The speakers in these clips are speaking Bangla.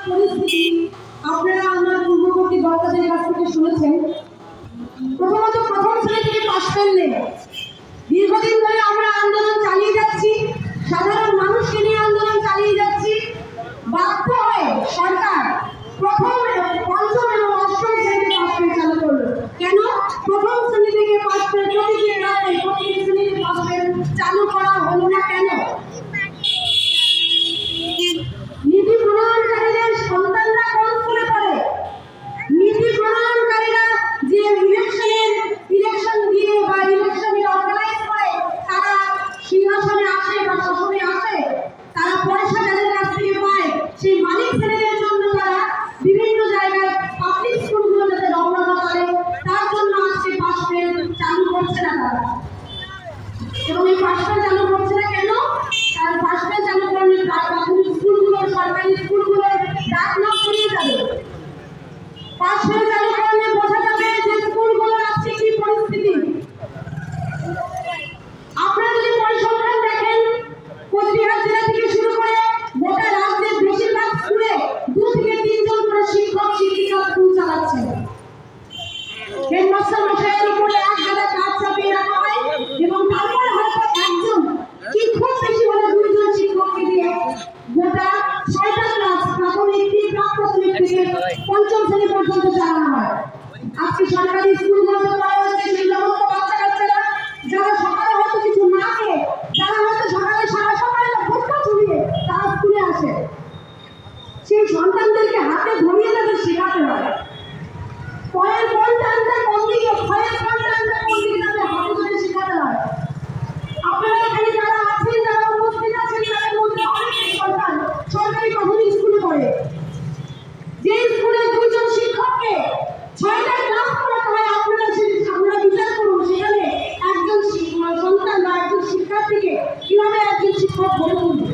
পরিস্থিতি আপনারা আমার পূর্ববর্তী বক্তাদের কাছ থেকে শুনেছেন। প্রথমত প্রথম শ্রেণী থেকে পাশ ফেল নেই। দীর্ঘদিন ধরে আমরা আন্দোলন চালিয়ে যাচ্ছি, সাধারণ মানুষকে নিয়ে আন্দোলন চালিয়ে যাচ্ছি। বাধ্য হয়ে সরকার প্রথম, পঞ্চম এবং অষ্টম শ্রেণীতে পাশ ফেল চালু করলো। কেন? প্রথম শ্রেণী থেকে পাশ ফেল প্রতিটি ক্লাসে প্রতিটি শ্রেণীতে পাশ ফেল চালু করা হলো না কেন? নীতি প্রণয়নকারীদের সন্তানরা কোন স্কুলে পড়ে? নীতি প্রণয়নকারীরা যে ইলেকশন দিয়ে বা ইলেকশনে অর্গানাইজ করে তারা সিংহাসনে আসে বা শাসনে আসে, তারা পয়সা যাদের কাছ থেকে পায় সেই মালিক শ্রেণীদের জন্য তারা বিভিন্ন জায়গায় পাবলিক স্কুলগুলো যাতে রমরমা করে তার জন্য আজকে পাশ ফেল চালু করছে না তারা। এবং এই পাশ ফেল চালু করছে না কেন? কারণ পাশ ফেল চালু করলে প্রাথমিক স্কুলগুলোর, সরকারি স্কুলগুলোর ডাক নাম ছড়িয়ে যাবে। পাশ ফেল চালু করলে বোঝা যাবে যে স্কুলগুলোর আজকে কি পরিস্থিতি। আপনারা যদি পরিসংখ্যান দেখেন, কোচবিহার জেলা থেকে শুরু করে গোটা রাজ্যের বেশিরভাগ স্কুলে 2 থেকে 3 জন করে শিক্ষক শিক্ষিকা স্কুল চালাচ্ছেন। হেডমাস্টার মশাইয়ের উপরে 1000 কাজ চাপিয়ে রাখা হয় এবং তারপরে হয়তো একজন কি খুব বেশি হলে 2 জন শিক্ষককে দিয়ে গোটা 6টা ক্লাস প্রাথমিক থেকে প্রাক-প্রাথমিক থেকে পঞ্চম শ্রেণী পর্যন্ত চালানো হয়। আজকে সরকারি স্কুলগুলোতে পড়া হচ্ছে সেই সমস্ত বাচ্চা কাচ্চারা যারা সকালে হয়তো কিছু না খেয়ে, যারা হয়তো সকালে সারা সকালে ভুট্টা চুলিয়ে তারা স্কুলে আসে, সেই সন্তানদেরকে হাতে ধরিয়ে তাদের শেখাতে হয় ফয়ের কোন টানটা কোন দিকে, ফয়ের কোন টানটা কোন দিকে তাদের হাতে ধরে শেখাতে হয়। আপনারা এখানে যারা আছেন, যারা উপস্থিত আছেন, তাদের মধ্যে অনেক সন্তান সরকারি প্রাথমিক স্কুলে পড়ে। যে স্কুলে 2 জন শিক্ষককে 6টা ক্লাস করাতে হয়, আপনারা বিচার করুন সেখানে একজন সন্তান বা একজন শিক্ষার্থীকে কিভাবে একজন শিক্ষক গড়ে তুলবে।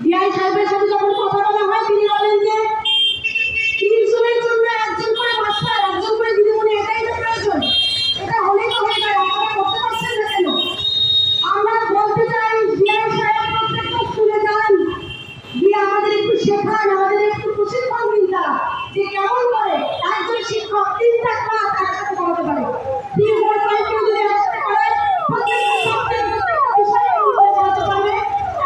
ডিআই সাহেবের সাথে যখন কথা বলা হয় তিনি বলেন যে 3 জনের জন্য একজন করে মাস্টার, একজন করে দিদিমণি, এটাই তো প্রয়োজন। এটা হলেই তো হয়ে যায়, আপনারা করতে পারছেন না কেন? আমরা বলতে চাই ডিআই সাহেব প্রত্যেকটা স্কুলে যান, গিয়ে আমাদের একটু শেখান, আমাদের একটু প্রশিক্ষণ দিন তারা যে কেমন করে একজন শিক্ষক 3টা ক্লাস একসাথে করাতে পারে। 3 4 5 কেউ যদি একসাথে করায় প্রত্যেকটা সাবজেক্ট প্রত্যেকটা বিষয়ে করাতে পারবে।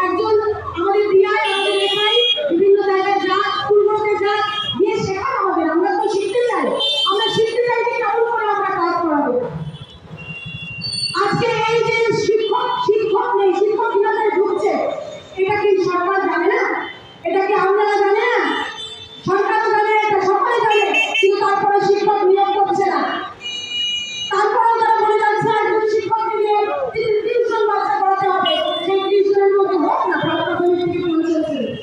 একজন আমাদের ডিআই, আমাদের এখানে বিভিন্ন জায়গায় যা স্কুলগুলোতে যা গিয়ে শেখান আমাদের। আমরা তো শিখতে চাই, আমরা শিখতে চাই যে কেমন করে আমরা কাজ করাবো। আজকে এই যে শিক্ষক নেই, শিক্ষক কিভাবে ঢুকছে, এটা কি সরকার জানে না? এটা কি আপনারা জানে না? সরকার জানে, এটা সকলে জানে, কিন্তু তারপরে শিক্ষক নিয়োগ করছে না। তারপরেও তারা বলে যাচ্ছে একজন শিক্ষককে দিয়ে টিউশন বাচ্চা করাতে হবে, সেই টিউশনের মধ্যে হোক না প্রাথমিক থেকে পঞ্চম শ্রেণী।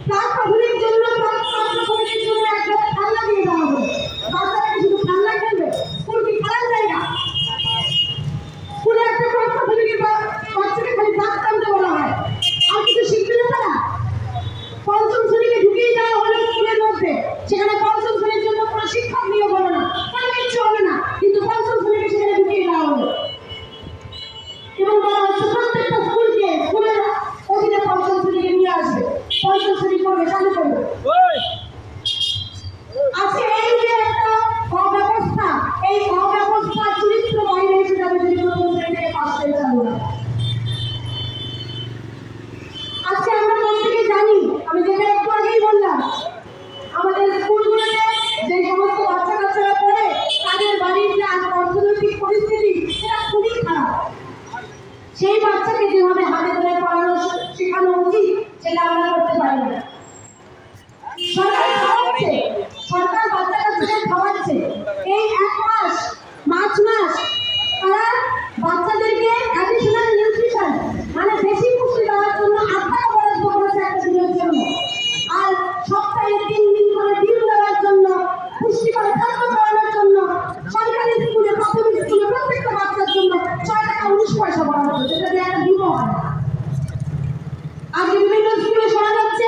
প্রাথমিক জন্য প্রাথমিকের জন্য একটা খেলনা দিয়ে দেওয়া হবে। বাচ্চাটাকে শুধু খেলনা খেলবে? স্কুল কি খেলার জায়গা? স্কুলে একটা প্রাথমিকের বাচ্চাকে খালি দাঁত টানতে বলা হয়, আর কিছু শিখবে না তারা। পঞ্চম শ্রেণীকে ঢুকিয়ে দেওয়া হলো স্কুলের মধ্যে, সেখানে পঞ্চম শ্রেণীর জন্য কোনো শিক্ষক নিয়োগ হলো না, কোনো কিচ্ছু হবে না, কিন্তু পঞ্চম শ্রেণীকে সেখানে ঢুকিয়ে দেওয়া হলো এবং বলা হচ্ছে প্রত্যেকটা স্কুলের অধীনে পঞ্চম শ্রেণীকে নিয়ে আসবে, পঞ্চম শ্রেণী করবে, চালু করবে। আজকে এই যে একটা অব্যবস্থা, এই অব্যবস্থা চরিত্র বাইরে এসে যাবে যদি প্রথম শ্রেণী থেকে পাশ ফেল চালু হয়। আজকে আমরা প্রত্যেকে জানি, আমি যেটা একটু আগেই বললাম, আমাদের স্কুলগুলোতে যে সমস্ত বাচ্চা কাচ্চারা পড়ে তাদের বাড়ির যে অর্থনৈতিক পরিস্থিতি সেটা খুবই খারাপ। সেই বাচ্চাকে যেভাবে হাতে ধরে পড়ানো শেখানো উচিত সেটা আমরা করতে পারি না। সরকার খাওয়াচ্ছে, সরকার বাচ্চা কাচ্চাদের খাওয়াচ্ছে। এই 1 মাস, মার্চ মাস, তারা বাচ্চাদেরকে অ্যাডিশনাল নিউট্রিশন মানে বেশি পুষ্টি দেওয়ার জন্য 8 টাকা বরাদ্দ করেছে একটা দিনের জন্য। আর সপ্তাহে 3 দিন করে ডিম দেওয়ার জন্য, পুষ্টিকর খাদ্য খাওয়ানোর জন্য সরকারি স্কুলে, প্রাথমিক স্কুলে প্রত্যেকটা বাচ্চার জন্য 6 টাকা 19 পয়সা বরাদ্দ, যেটা দিয়ে একটা ডিমও হয়। আজকে বিভিন্ন স্কুলে শোনা যাচ্ছে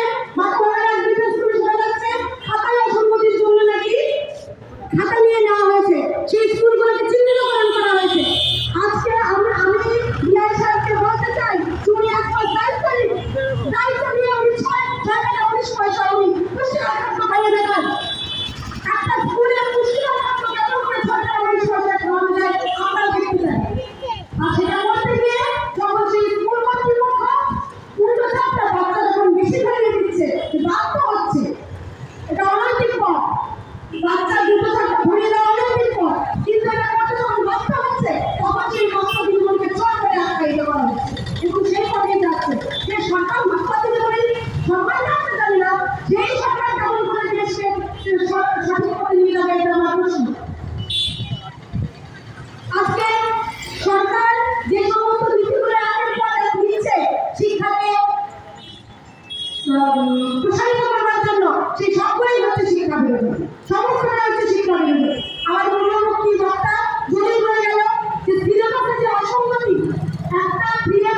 প্রসারিত করবার জন্য সেই সবগুলোই হচ্ছে শিক্ষা বিরোধী, সমস্তটাই হচ্ছে শিক্ষা বিরোধী। আমার পূর্ববর্তী বক্তা যদি বলে গেল যে সিলেবাসে যে অসঙ্গতি, একটা প্রিয়